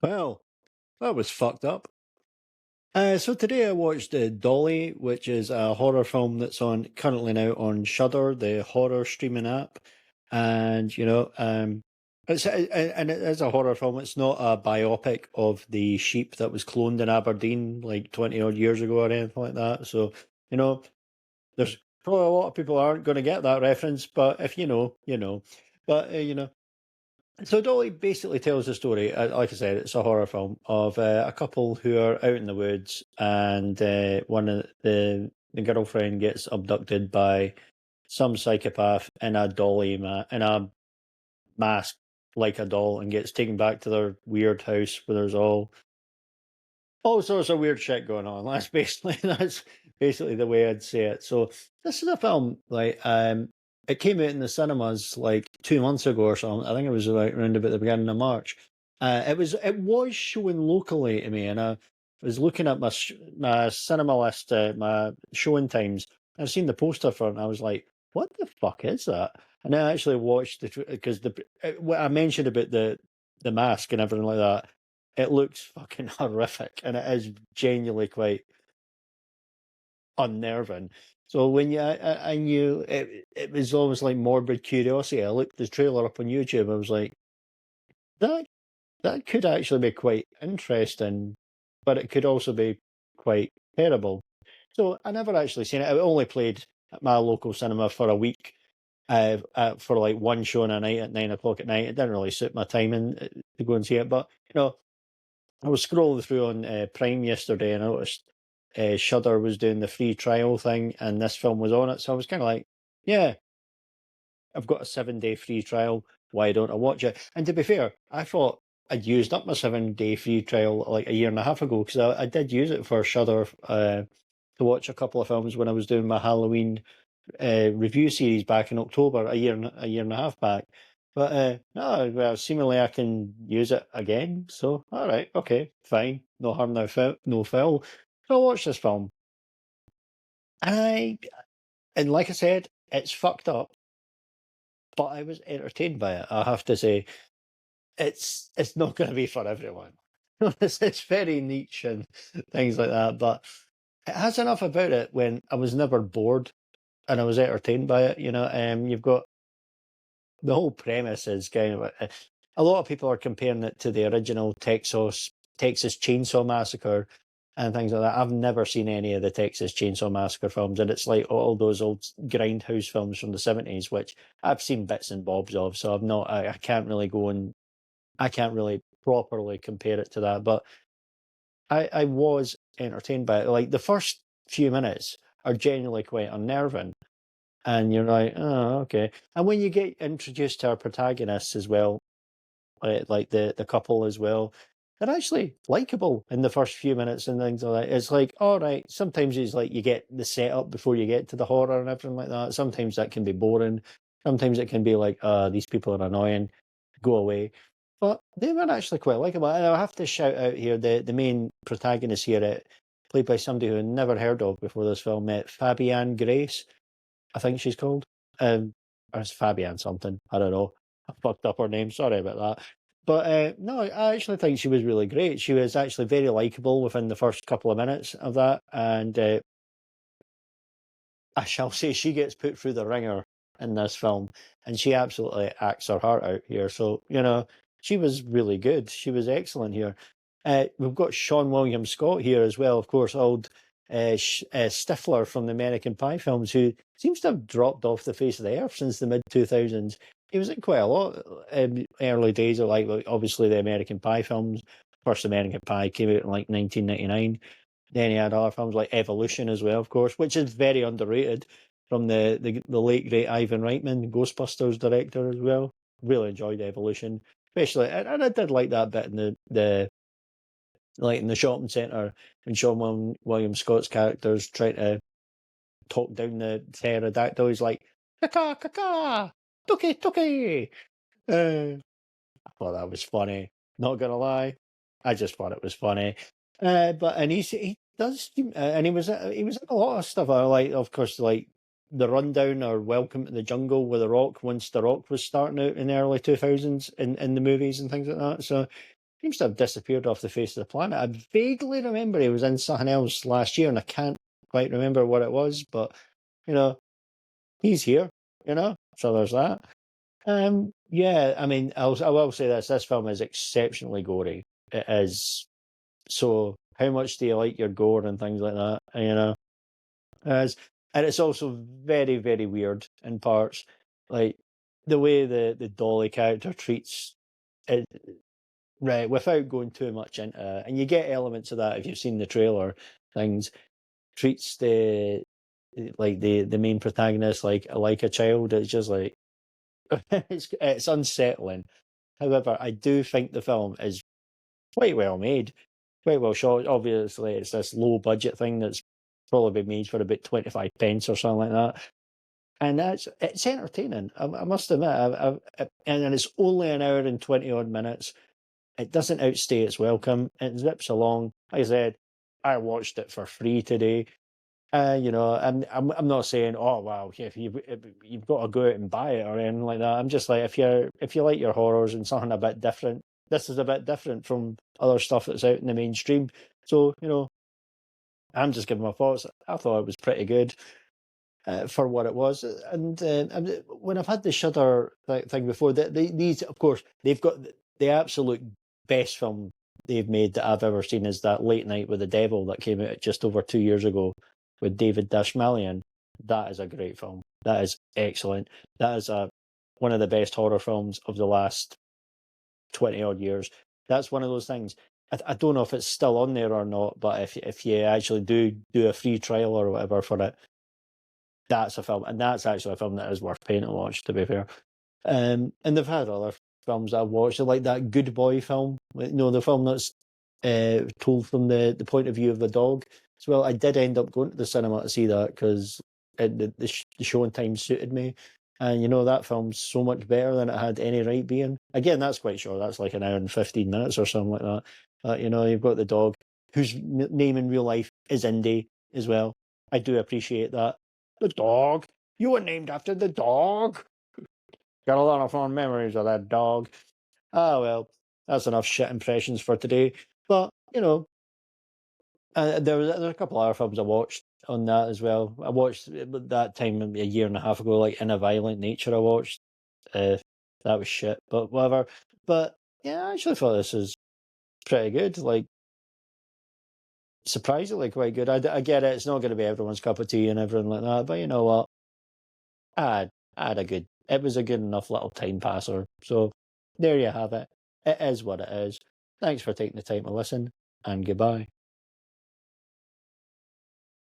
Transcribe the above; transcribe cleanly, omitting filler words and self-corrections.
Well, that was fucked up. So today I watched Dolly, which is a horror film that's on currently now on Shudder, the horror streaming app, and and it is a horror film. It's not a biopic of the sheep that was cloned in Aberdeen like 20 odd years ago or anything like that. So you know, there's probably a lot of people aren't going to get that reference, but if you know, you know. But so Dolly basically tells the story, like I said, it's a horror film of a couple who are out in the woods, and one of the girlfriend gets abducted by some psychopath in a in a mask like a doll, and gets taken back to their weird house where there's all sorts of weird shit going on. That's basically the way I'd say it. So this is a film like it came out in the cinemas like 2 months ago or something. I think it was around about the beginning of March. It was showing locally to me, and I was looking at my cinema list, my showing times. I've seen the poster for it, and I was like, "What the fuck is that?" And I actually watched because what I mentioned about the mask and everything like that, it looks fucking horrific, and it is genuinely quite unnerving. So when I knew it was almost like morbid curiosity. I looked the trailer up on YouTube. I was like, that that could actually be quite interesting, but it could also be quite terrible. So I never actually seen it. I only played at my local cinema for a week, for like one show in a night at 9 o'clock at night. It didn't really suit my timing to go and see it, but I was scrolling through on Prime yesterday and I noticed Shudder was doing the free trial thing and this film was on it. So I was kind of like, yeah, I've got a 7 day free trial. Why don't I watch it? And to be fair, I thought I'd used up my 7 day free trial like a year and a half ago because I did use it for Shudder to watch a couple of films when I was doing my Halloween review series back in October, a year and a half back. But no, well, seemingly I can use it again. So all right, okay, fine, no harm, no foul. So I watched this film, and and like I said, it's fucked up, but I was entertained by it. I have to say, it's not going to be for everyone. It's very niche and things like that, but it has enough about it when I was never bored and I was entertained by it. You've got the whole premise is kind of a lot of people are comparing it to the original Texas Chainsaw Massacre and things like that. I've never seen any of the Texas Chainsaw Massacre films, and it's like all those old grindhouse films from the 70s, which I've seen bits and bobs of. So I can't really I can't really properly compare it to that. But I was entertained by it. Like the first few minutes are genuinely quite unnerving, and you're like, oh, okay. And when you get introduced to our protagonists as well, like the couple as well, they're actually likable in the first few minutes and things like that. It's like, all right, sometimes it's like you get the setup before you get to the horror and everything like that. Sometimes that can be boring. Sometimes it can be like, these people are annoying, go away. But they were actually quite likable. And I have to shout out here the main protagonist here, played by somebody who I never heard of before this film, Fabienne Grace. I think she's called. Or it's Fabian something. I don't know. I fucked up her name. Sorry about that. But no, I actually think she was really great. She was actually very likable within the first couple of minutes of that, and I shall say she gets put through the ringer in this film, and she absolutely acts her heart out here. So she was really good. She was excellent here. We've got Sean William Scott here as well, of course, old Stifler from the American Pie films, who seems to have dropped off the face of the earth since the mid 2000s. He was in quite a lot early days of like obviously the American Pie films. First American Pie came out in like 1999. Then he had other films like Evolution as well, of course, which is very underrated from the late great Ivan Reitman, Ghostbusters director as well. Really enjoyed Evolution, especially, and I did like that bit in the like in the shopping centre when William Scott's characters trying to talk down the pterodactyl. He's like, "Kaka, kaka, tuki, tuki." I thought that was funny. Not gonna lie, I just thought it was funny. But and he does, and he was in a lot of stuff. I like, of course, like the Rundown or Welcome to the Jungle with The Rock once The Rock was starting out in the early 2000s in the movies and things like that. So seems to have disappeared off the face of the planet. I vaguely remember he was in something else last year, and I can't quite remember what it was, but you know, he's here, so there's that. Yeah, I mean, I will say this: this film is exceptionally gory. It is. So, how much do you like your gore and things like that? As and it's also very, very weird in parts, like the way the Dolly character treats it. Right, without going too much into it, and you get elements of that if you've seen the trailer. Things treats the main protagonist like a child. It's just like it's unsettling. However, I do think the film is quite well made, quite well shot. Obviously, it's this low budget thing that's probably been made for about 25 pence or something like that. And it's entertaining. I must admit, and it's only an hour and 20 odd minutes. It doesn't outstay its welcome. It zips along. Like I said, I watched it for free today. I'm not saying, oh wow, if you've got to go out and buy it or anything like that. I'm just like, if you like your horrors and something a bit different, this is a bit different from other stuff that's out in the mainstream. So I'm just giving my thoughts. I thought it was pretty good for what it was. And when I've had the Shudder thing before, these, of course, they've got the absolute best film they've made that I've ever seen is that Late Night with the Devil that came out just over 2 years ago with David Dashmalian. That is a great film. That is excellent. That is one of the best horror films of the last 20 odd years. That's one of those things. I don't know if it's still on there or not, but if you actually do a free trial or whatever for it, that's a film, and that's actually a film that is worth paying to watch, to be fair. And they've had other films that I've watched, like that Good Boy film, the film that's told from the point of view of the dog as well. I did end up going to the cinema to see that because the showing time suited me. And that film's so much better than it had any right being. Again, that's quite short. That's like an hour and 15 minutes or something like that. You've got the dog, whose name in real life is Indy as well. I do appreciate that. The dog? You were named after the dog? Got a lot of fond memories of that dog. Ah, well, that's enough shit impressions for today. But, there's a couple other films I watched on that as well. I watched that time maybe a year and a half ago, like In a Violent Nature. I watched. That was shit, but whatever. But yeah, I actually thought this was pretty good. Like surprisingly quite good. I get it. It's not going to be everyone's cup of tea and everything like that. But you know what? I had a good. It was a good enough little time passer. So there you have it. It is what it is. Thanks for taking the time to listen, and goodbye.